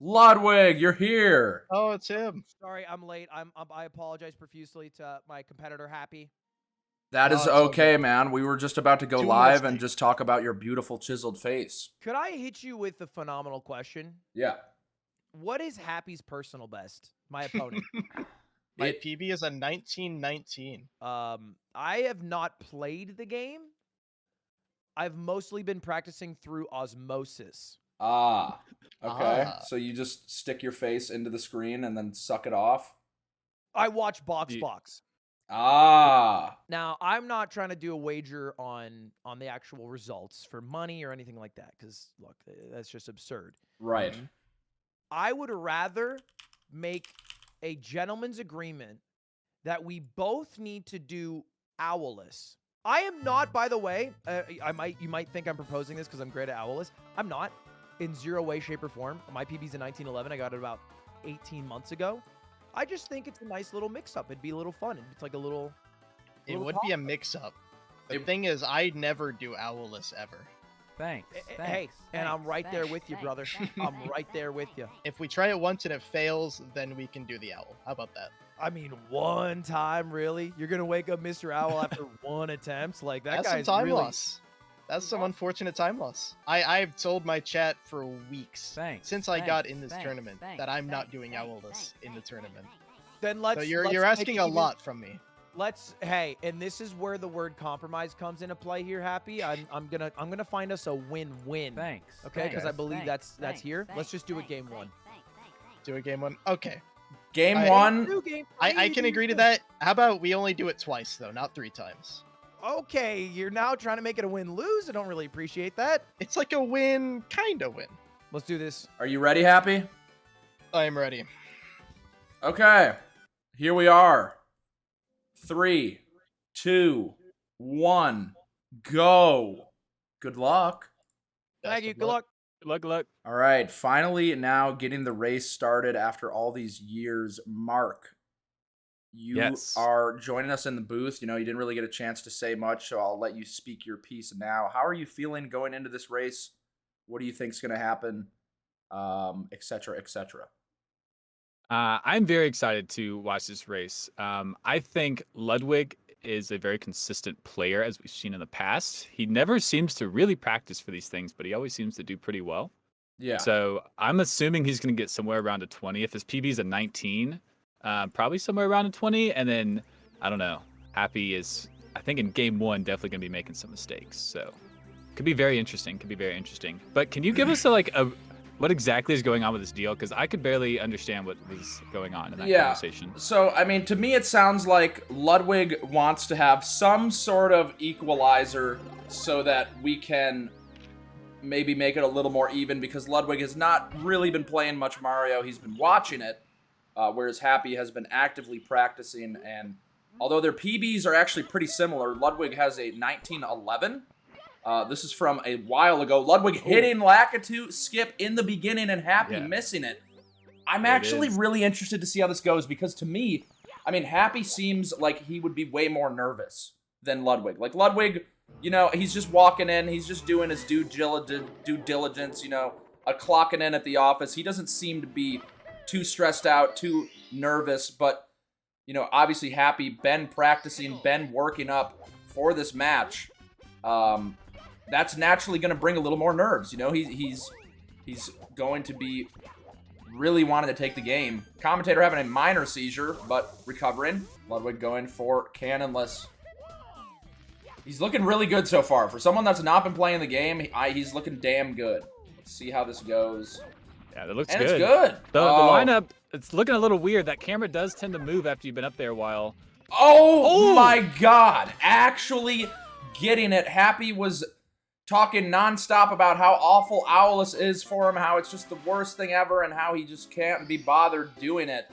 Ludwig, you're here. Oh, it's him. Sorry, I'm late. I apologize profusely to my competitor, Happy. That is Oh, it's all okay, good. man. We were just about to go 2 live minutes and late. just talk about your beautiful chiseled face. Could I hit you with a phenomenal question? Yeah. What is Happy's personal best? My opponent. My PB is a 1919. I have not played the game. I've mostly been practicing through osmosis. Ah. Okay. Ah. So you just stick your face into the screen and then suck it off? I watch Boxbox. Ah. Now, I'm not trying to do a wager on the actual results for money or anything like that, because look, that's just absurd. Right. I would rather make a gentleman's agreement that we both need to do owlless. I am not, by the way, you might think I'm proposing this because I'm great at owlless. I'm not, in zero way, shape, or form. My PB's in 1911. I got it about 18 months ago. I just think it's a nice little mix-up. It'd be a little fun. It's like a little... It would be a mix-up. The thing is, I never do owlless ever. Thanks. Hey, and I'm right there with you, brother. I'm right there with you. If we try it once and it fails, then we can do the owl. How about that? I mean, one time, really? You're gonna wake up Mr. Owl after one attempt? Like, that That's guy's some time really... loss. That's some unfortunate time loss. I've told my chat for weeks since I got in this tournament that I'm not doing owlless in the tournament. Then let's... So you're asking a lot from me. Hey, and this is where the word compromise comes into play here, Happy. I'm gonna find us a win-win. Thanks. Okay, because I believe that's here. Let's just do it game one. Do a game one. Okay. Game one. I can agree to that. How about we only do it twice though, not 3 times? Okay, you're now trying to make it a win-lose. I don't really appreciate that. It's like a win, kind of win. Let's do this. Are you ready, Happy? I am ready. Okay. Here we are. 3, 2, 1, go. Good luck. Thank you. Good luck. Good luck. All right. Finally, now getting the race started after all these years. Mark, you are joining us in the booth. You know, you didn't really get a chance to say much, so I'll let you speak your piece now. How are you feeling going into this race? What do you think's going to happen? Et cetera, et cetera. I'm very excited to watch this race. I think Ludwig is a very consistent player, as we've seen in the past. He never seems to really practice for these things, but he always seems to do pretty well. Yeah. So I'm assuming he's going to get somewhere around a 20. If his PB is a 19, probably somewhere around a 20. And then, I don't know, Happy is, I think in game one, definitely going to be making some mistakes. So could be very interesting. But can you give us what exactly is going on with this deal? Because I could barely understand what was going on in that conversation. So, I mean, to me, it sounds like Ludwig wants to have some sort of equalizer so that we can maybe make it a little more even, because Ludwig has not really been playing much Mario. He's been watching it, whereas Happy has been actively practicing. And although their PBs are actually pretty similar, Ludwig has a 1911. This is from a while ago. Ludwig hitting Lakitu skip in the beginning and Happy missing it. I'm actually really interested to see how this goes, because to me, I mean, Happy seems like he would be way more nervous than Ludwig. Like, Ludwig, you know, he's just walking in. He's just doing his due diligence, you know, clocking in at the office. He doesn't seem to be too stressed out, too nervous. But, you know, obviously Happy, been practicing, been working up for this match. That's naturally going to bring a little more nerves. You know, he's going to be really wanting to take the game. Commentator having a minor seizure, but recovering. Ludwig going for cannonless. He's looking really good so far. For someone that's not been playing the game, he's looking damn good. Let's see how this goes. Yeah, that looks good. And it's good. The lineup, it's looking a little weird. That camera does tend to move after you've been up there a while. Oh my God. Actually getting it. Happy was talking nonstop about how awful Owless is for him, how it's just the worst thing ever, and how he just can't be bothered doing it.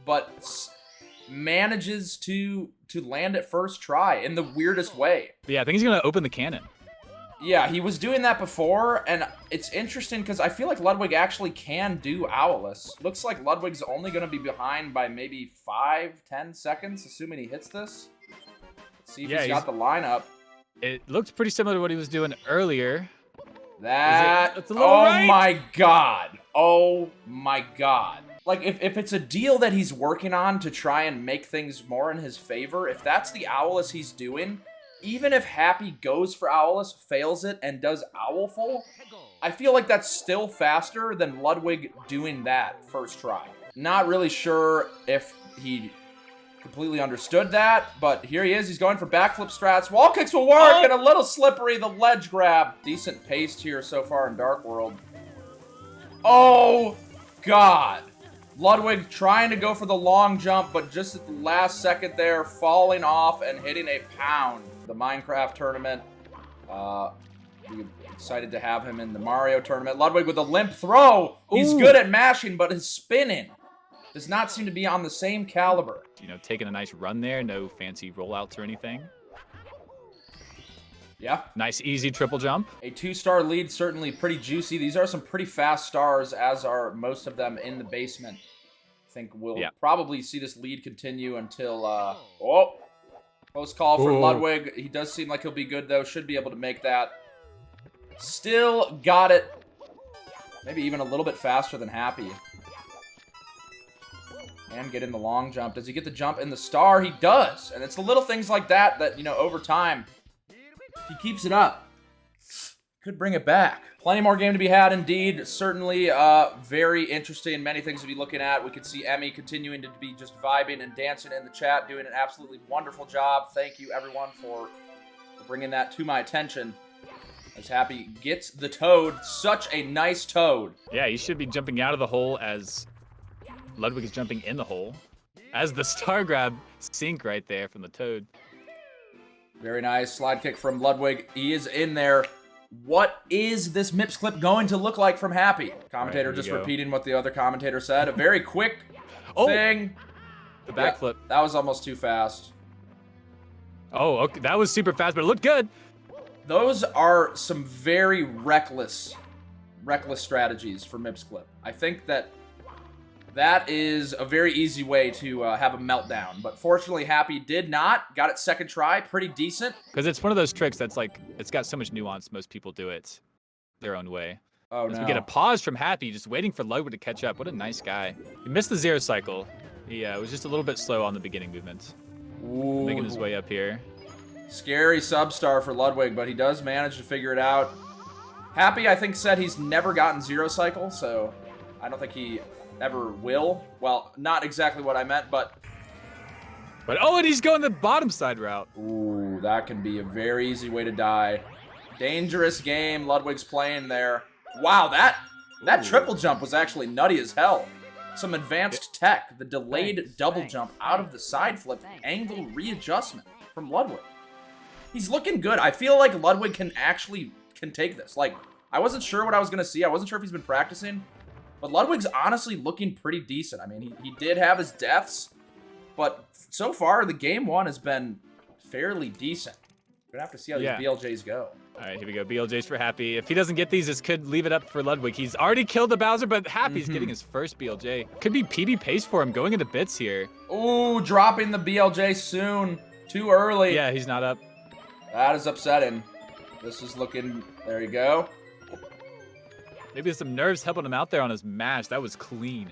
But manages to land it first try in the weirdest way. Yeah, I think he's going to open the cannon. Yeah, he was doing that before, and it's interesting because I feel like Ludwig actually can do Owless. Looks like Ludwig's only going to be behind by maybe 5-10 seconds, assuming he hits this. Let's see if he's got the lineup. It looks pretty similar to what he was doing earlier. That, oh my God. Oh my god. Like, if it's a deal that he's working on to try and make things more in his favor, if that's the Owless he's doing, even if Happy goes for Owless, fails it, and does Owlful, I feel like that's still faster than Ludwig doing that first try. Not really sure if he completely understood that, but here he is. He's going for backflip strats. Wall kicks will work, and a little slippery, the ledge grab. Decent pace here so far in Dark World. Oh, God. Ludwig trying to go for the long jump, but just at the last second there, falling off and hitting a pound. The Minecraft tournament. We're excited to have him in the Mario tournament. Ludwig with a limp throw. He's good at mashing, but his spinning does not seem to be on the same caliber. You know, taking a nice run there. No fancy rollouts or anything. Yeah. Nice, easy triple jump. A 2-star lead, certainly pretty juicy. These are some pretty fast stars, as are most of them in the basement. I think we'll probably see this lead continue until, close call for Ludwig. He does seem like he'll be good, though. Should be able to make that. Still got it. Maybe even a little bit faster than Happy. And get in the long jump. Does he get the jump in the star? He does. And it's the little things like that that, you know, over time, he keeps it up. Could bring it back. Plenty more game to be had, indeed. Certainly very interesting. Many things to be looking at. We could see Emmy continuing to be just vibing and dancing in the chat, doing an absolutely wonderful job. Thank you, everyone, for bringing that to my attention. As Happy gets the toad. Such a nice toad. Yeah, he should be jumping out of the hole as Ludwig is jumping in the hole. As the star grab sink right there from the toad. Very nice. Slide kick from Ludwig. He is in there. What is this MIPS clip going to look like from Happy? Commentator just repeating what the other commentator said. A very quick thing. The backflip. Yeah, that was almost too fast. Oh, okay. That was super fast, but it looked good. Those are some very reckless strategies for MIPS clip. I think that is a very easy way to have a meltdown. But fortunately, Happy did not. Got it second try. Pretty decent. Because it's one of those tricks that's like, it's got so much nuance, most people do it their own way. Oh, As no. we get a pause from Happy, just waiting for Ludwig to catch up. What a nice guy. He missed the 0 cycle. He was just a little bit slow on the beginning movement. Ooh. Making his way up here. Scary substar for Ludwig, but he does manage to figure it out. Happy, I think, said he's never gotten 0 cycle, so I don't think he ever will. Well, not exactly what I meant, but... oh, and he's going the bottom side route. Ooh, that can be a very easy way to die. Dangerous game Ludwig's playing there. Wow, that triple jump was actually nutty as hell. Some advanced tech. The delayed double jump out of the side flip angle readjustment from Ludwig. He's looking good. I feel like Ludwig can take this. Like, I wasn't sure what I was going to see. I wasn't sure if he's been practicing. But Ludwig's honestly looking pretty decent. I mean, he did have his deaths, but so far the game one has been fairly decent. We're gonna have to see how these BLJs go. All right, here we go. BLJs for Happy. If he doesn't get these, this could leave it up for Ludwig. He's already killed the Bowser, but Happy's getting his first BLJ. Could be PB pace for him, going into bits here. Ooh, dropping the BLJ soon. Too early. Yeah, he's not up. That is upsetting. This is looking... There you go. Maybe there's some nerves helping him out there on his mash. That was clean.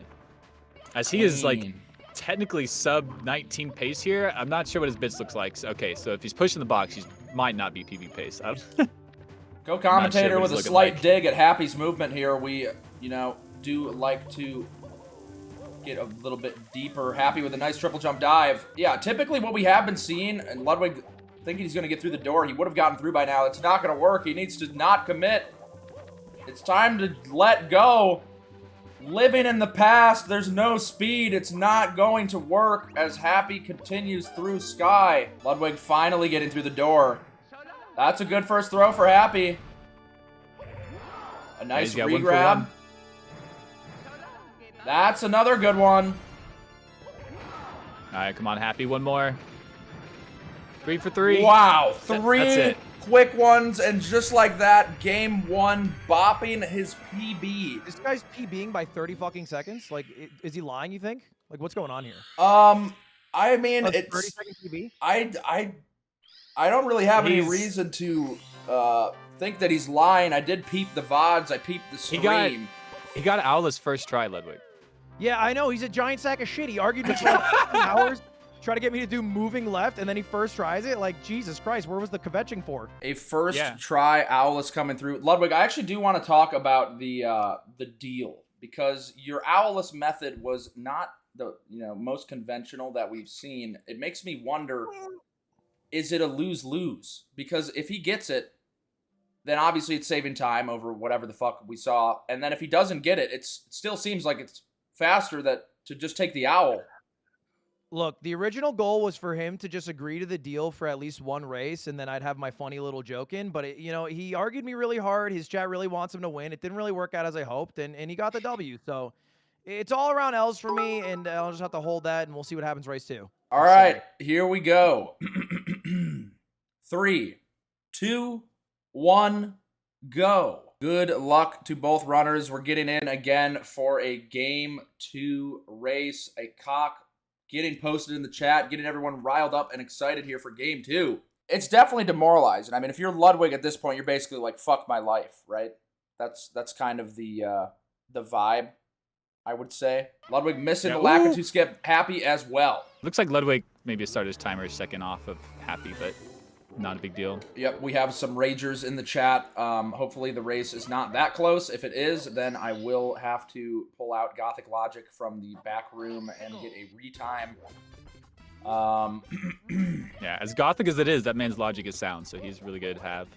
As he is, like, technically sub 19 pace here. I'm not sure what his bits looks like. Okay, so if he's pushing the box, he might not be PB pace. Go commentator with a slight dig at Happy's movement here. We, you know, do like to get a little bit deeper. Happy with a nice triple jump dive. Yeah, typically what we have been seeing, and Ludwig thinking he's going to get through the door. He would have gotten through by now. It's not going to work. He needs to not commit. It's time to let go. Living in the past, there's no speed. It's not going to work as Happy continues through Sky. Ludwig finally getting through the door. That's a good first throw for Happy. A nice re-grab. That's another good one. All right, come on, Happy. One more. 3 for 3. Wow, 3 That's it. quick ones, and just like that, game one, bopping his PB. This guy's PBing by 30 fucking seconds? Like, is he lying, you think? Like, what's going on here? I mean, it's 30 second PB? I don't really have any reason to think that he's lying. I did peep the VODs. I peeped the stream. He got Owl's first try, Ludwig. Yeah, I know. He's a giant sack of shit. He argued with me for like hours, try to get me to do moving left, and then he first tries it. Like, Jesus Christ, where was the kvetching for? A first try owl is coming through. Ludwig, I actually do want to talk about the deal, because your owlless method was not the most conventional that we've seen. It makes me wonder, is it a lose-lose? Because if he gets it, then obviously it's saving time over whatever the fuck we saw. And then if he doesn't get it, it still seems like it's faster to just take the owl. Look, the original goal was for him to just agree to the deal for at least one race, and then I'd have my funny little joke in. But, he argued me really hard. His chat really wants him to win. It didn't really work out as I hoped, and he got the W. So it's all around L's for me, and I'll just have to hold that, and we'll see what happens race 2. All right, here we go. 3, 2, 1, go. Good luck to both runners. We're getting in again for a game 2 race. A cock getting posted in the chat, getting everyone riled up and excited here for game 2. It's definitely demoralizing. I mean, if you're Ludwig at this point, you're basically like, fuck my life, right? That's kind of the vibe, I would say. Ludwig missing the Lakitu skip. Happy as well. Looks like Ludwig maybe started his timer second off of Happy, but not a big deal. Yep, we have some ragers in the chat. Hopefully the race is not that close. If it is, then I will have to pull out Gothic Logic from the back room and get a retime. Yeah, as Gothic as it is, that man's logic is sound, so he's really good to have.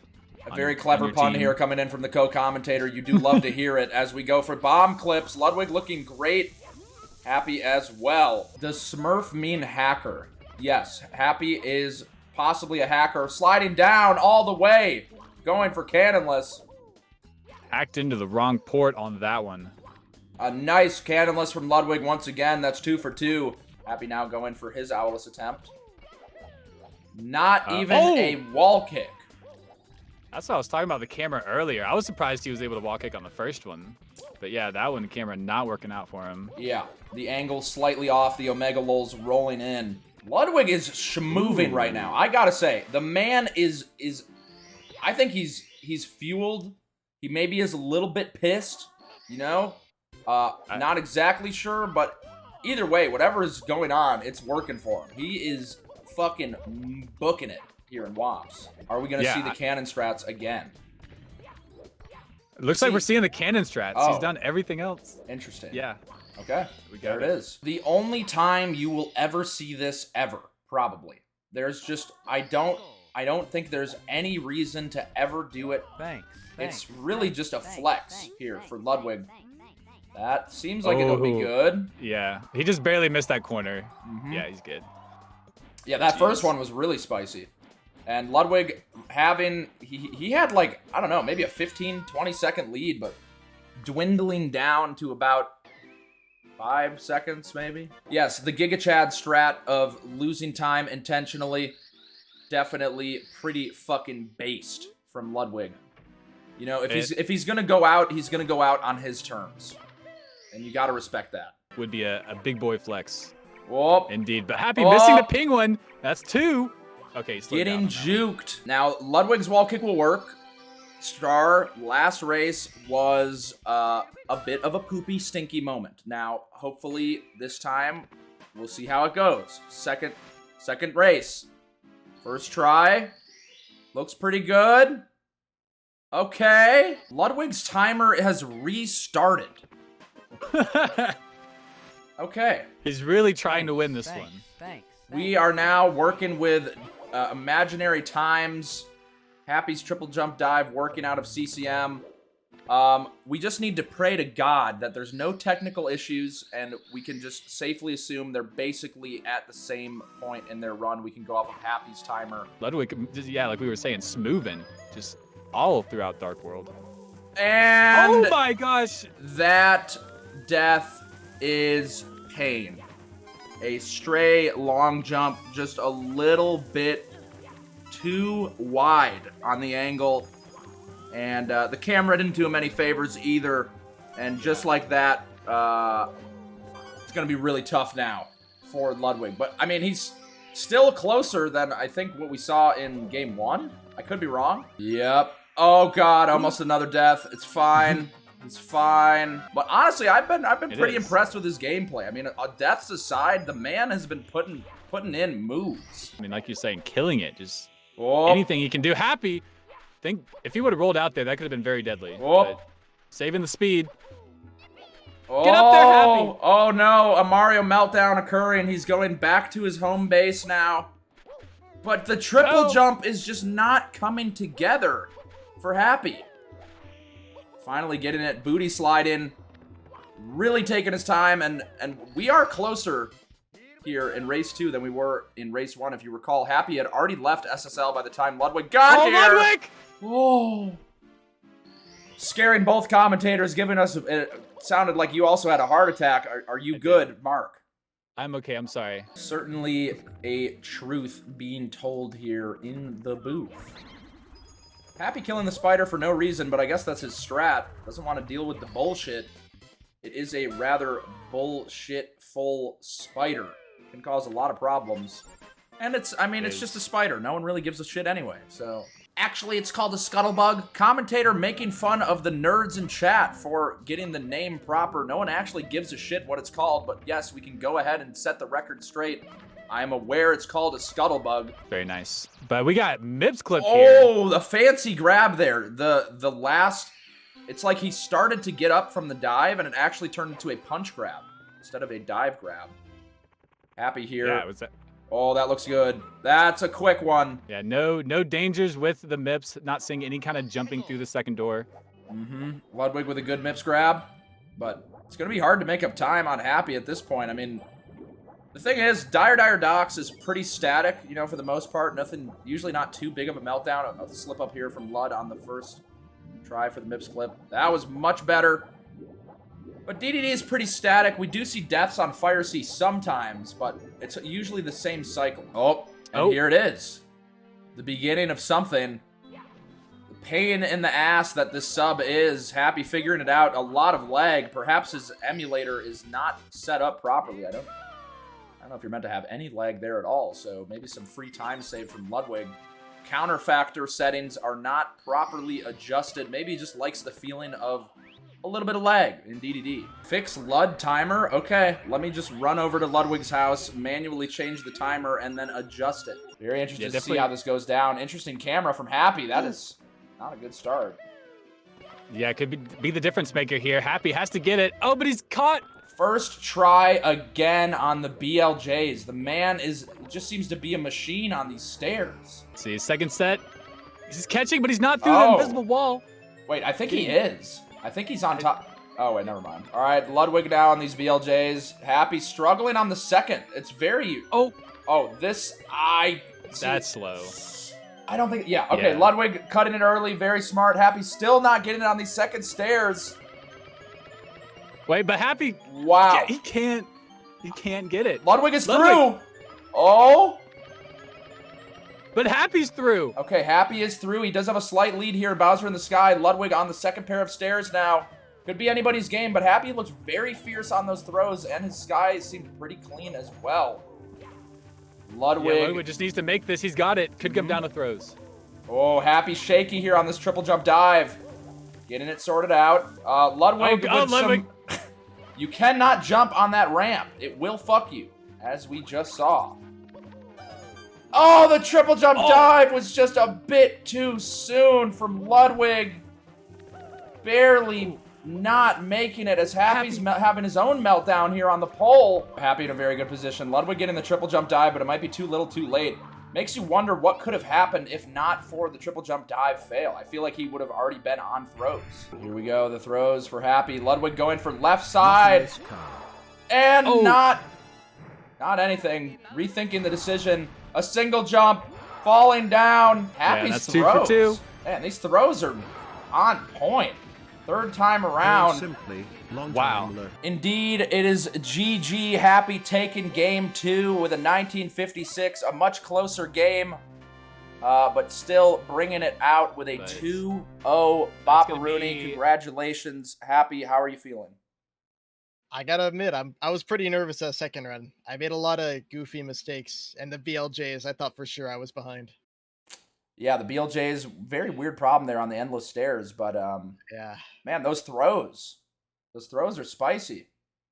A very clever pun here coming in from the co-commentator. You do love to hear it as we go for bomb clips. Ludwig looking great. Happy as well. Does Smurf mean hacker? Yes, Happy is possibly a hacker. Sliding down all the way. Going for cannonless. Hacked into the wrong port on that one. A nice cannonless from Ludwig once again. That's 2 for 2. Happy now going for his owlless attempt. Not even a wall kick. That's what I was talking about the camera earlier. I was surprised he was able to wall kick on the first one. But yeah, that one, the camera not working out for him. Yeah, the angle slightly off. The Omega Lul's rolling in. Ludwig is schmoving right now. I gotta say, the man is I think he's fueled. He maybe is a little bit pissed, not exactly sure, but either way, whatever is going on, it's working for him. He is fucking booking it here in WOMS. Are we gonna see the cannon strats again? It looks like we're seeing the cannon strats. He's done everything else. Interesting. Yeah. Okay, there it is. The only time you will ever see this ever, probably. There's just, I don't think there's any reason to ever do it. It's really just a flex here for Ludwig. That seems like it'll be good. Yeah, he just barely missed that corner. Yeah, he's good. Yeah, that first one was really spicy. And Ludwig having, he had like, I don't know, maybe a 15, 20 second lead, but dwindling down to about 5 seconds, maybe? Yes, the Giga Chad strat of losing time intentionally, definitely pretty fucking based from Ludwig. If he's gonna go out, he's gonna go out on his terms. And you gotta respect that. Would be a big boy flex. Whoop. Indeed, but Happy missing the ping one. That's 2. Okay, getting juked. Now, Ludwig's wall kick will work. Star, last race was a bit of a poopy, stinky moment. Now, hopefully, this time, we'll see how it goes. Second race. First try. Looks pretty good. Okay. Ludwig's timer has restarted. Okay. He's really trying to win this one. We are now working with imaginary times. Happy's triple jump dive working out of CCM. We just need to pray to God that there's no technical issues and we can just safely assume they're basically at the same point in their run. We can go off of Happy's timer. Ludwig, yeah, like we were saying, smoothing just all throughout Dark World. And oh my gosh, that death is pain. A stray long jump, just a little bit too wide on the angle, and the camera didn't do him any favors either, and just like that, it's gonna be really tough now for Ludwig. But I mean, he's still closer than I think what we saw in game 1. I could be wrong. Yep. Oh god, almost another death. It's fine. He's fine. But honestly, I've been pretty is. impressed with his gameplay. I mean, deaths aside, the man has been putting in moves. I mean, like you're saying, killing it. Just Oh. anything he can do. Happy. Think if he would have rolled out there, that could have been very deadly. Oh. But saving the speed. Oh, Get up there, Happy. Oh no, a Mario meltdown occurring. He's going back to his home base now. But the triple jump is just not coming together for Happy. Finally getting it, booty slide in. Really taking his time, and we are closer here in race 2 than we were in race 1. If you recall, Happy had already left SSL by the time Ludwig got here. Ludwig! Oh. Scaring both commentators, giving us, it sounded like you also had a heart attack. Are you good, Mark? I'm okay, I'm sorry. Certainly a truth being told here in the booth. Happy killing the spider for no reason, but I guess that's his strat. Doesn't want to deal with the bullshit. It is a rather bullshit-full spider. Can cause a lot of problems. And it's just a spider. No one really gives a shit anyway, so... Actually, it's called a scuttlebug. Commentator making fun of the nerds in chat for getting the name proper. No one actually gives a shit what it's called, but yes, we can go ahead and set the record straight. I am aware it's called a scuttlebug. Very nice. But we got Mib's clip here. Oh, the fancy grab there. The last... It's like he started to get up from the dive, and it actually turned into a punch grab instead of a dive grab. Happy here. Yeah, it was that. Oh, that looks good. That's a quick one. Yeah, no dangers with the Mips. Not seeing any kind of jumping through the second door. Ludwig with a good Mips grab. But it's going to be hard to make up time on Happy at this point. I mean, the thing is, Dire Docks is pretty static, you know, for the most part. Nothing, usually not too big of a meltdown. A slip up here from Lud on the first try for the Mips clip. That was much better. But DDD is pretty static. We do see deaths on Fire Sea sometimes, but it's usually the same cycle. Oh, here it is. The beginning of something. The pain in the ass that this sub is. Happy figuring it out. A lot of lag. Perhaps his emulator is not set up properly. I don't know if you're meant to have any lag there at all, so maybe some free time save from Ludwig. Counter factor settings are not properly adjusted. Maybe he just likes the feeling of a little bit of lag in DDD. Fix Lud timer. Okay, let me just run over to Ludwig's house, manually change the timer, and then adjust it. Very interested to see how this goes down. Interesting camera from Happy. That is not a good start. Yeah, it could be the difference maker here. Happy has to get it. Oh, but he's caught. First try again on the BLJs. The man just seems to be a machine on these stairs. See, his second set. He's catching, but he's not through the invisible wall. Wait, I think he is. I think he's on top. Oh, wait, never mind. All right, Ludwig now on these BLJs. Happy struggling on the second. It's very... Oh, this... That's slow. I don't think... Yeah, okay, Ludwig cutting it early. Very smart. Happy still not getting it on these second stairs. Wait, but Happy... Wow. He can't get it. Ludwig is through. Oh. But Happy's through. Okay, Happy is through. He does have a slight lead here. Bowser in the sky. Ludwig on the second pair of stairs now. Could be anybody's game, but Happy looks very fierce on those throws, and his sky seemed pretty clean as well. Ludwig. Yeah, Ludwig just needs to make this. He's got it. Could come down to throws. Oh, Happy shaky here on this triple jump dive. Getting it sorted out. Ludwig with Ludwig. You cannot jump on that ramp. It will fuck you, as we just saw. Oh, the triple jump dive was just a bit too soon from Ludwig. Barely not making it as Happy's having his own meltdown here on the pole. Happy in a very good position. Ludwig getting the triple jump dive, but it might be too little too late. Makes you wonder what could have happened if not for the triple jump dive fail. I feel like he would have already been on throws. Here we go, the throws for Happy. Ludwig going for left side. And not anything. Rethinking the decision. A single jump, falling down. Happy's throws. 2 for 2. Man, these throws are on point. Third time around. Simply, wow. Indeed, it is GG. Happy taking game 2 with a 1956. A much closer game, but still bringing it out with a 2-0 Bopperoonie. Congratulations, Happy. How are you feeling? I gotta admit, I was pretty nervous that second run. I made a lot of goofy mistakes, and the BLJs, I thought for sure I was behind. Yeah, the BLJ's very weird problem there on the endless stairs, but Yeah. man, those throws are spicy.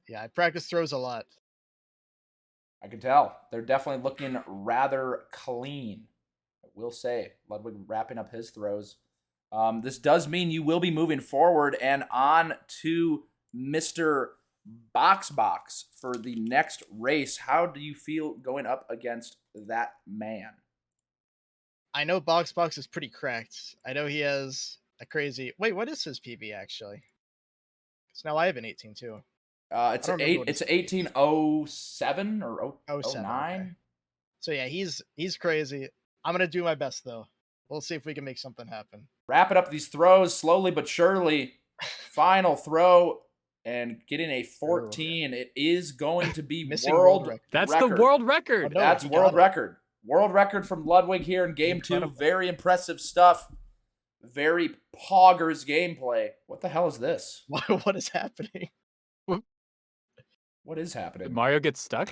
Yeah, I practice throws a lot. I can tell. They're definitely looking rather clean. I will say, Ludwig wrapping up his throws. This does mean you will be moving forward and on to Mr. Boxbox for the next race. How do you feel going up against that man? I know Boxbox is pretty cracked. I know he has a crazy... Wait, what is his PB, actually? Because now I have an 18, too. It's 1807 or 07, 09. okay. So yeah, he's crazy. I'm going to do my best, though. We'll see if we can make something happen. Wrapping up these throws slowly but surely. Final throw and getting a 14. It is going to be world record. That's the world record. Oh, no, That's world record. World record from Ludwig here in game 2. Very impressive stuff. Very poggers gameplay. What the hell is this? What is happening? What is happening? Did Mario get stuck?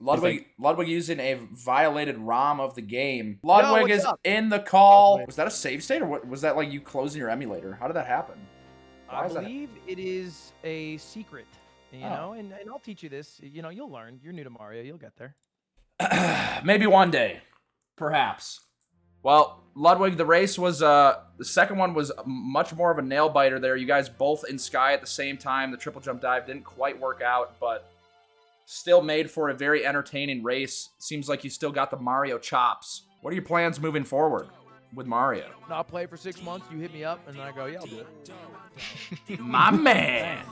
Ludwig using a violated ROM of the game. Ludwig is up? in the call. Was that a save state or what? Was that like you closing your emulator? How did that happen? I believe it is a secret, you Oh. know, and I'll teach you this. You know, you'll learn. You're new to Mario. You'll get there. Maybe one day. Perhaps. Well, Ludwig, the race was, the second one was much more of a nail biter there. You guys both in sky at the same time. The triple jump dive didn't quite work out, but still made for a very entertaining race. Seems like you still got the Mario chops. What are your plans moving forward with Mario? Not play for 6 months. You hit me up, and then I go, yeah, I'll do it. My man.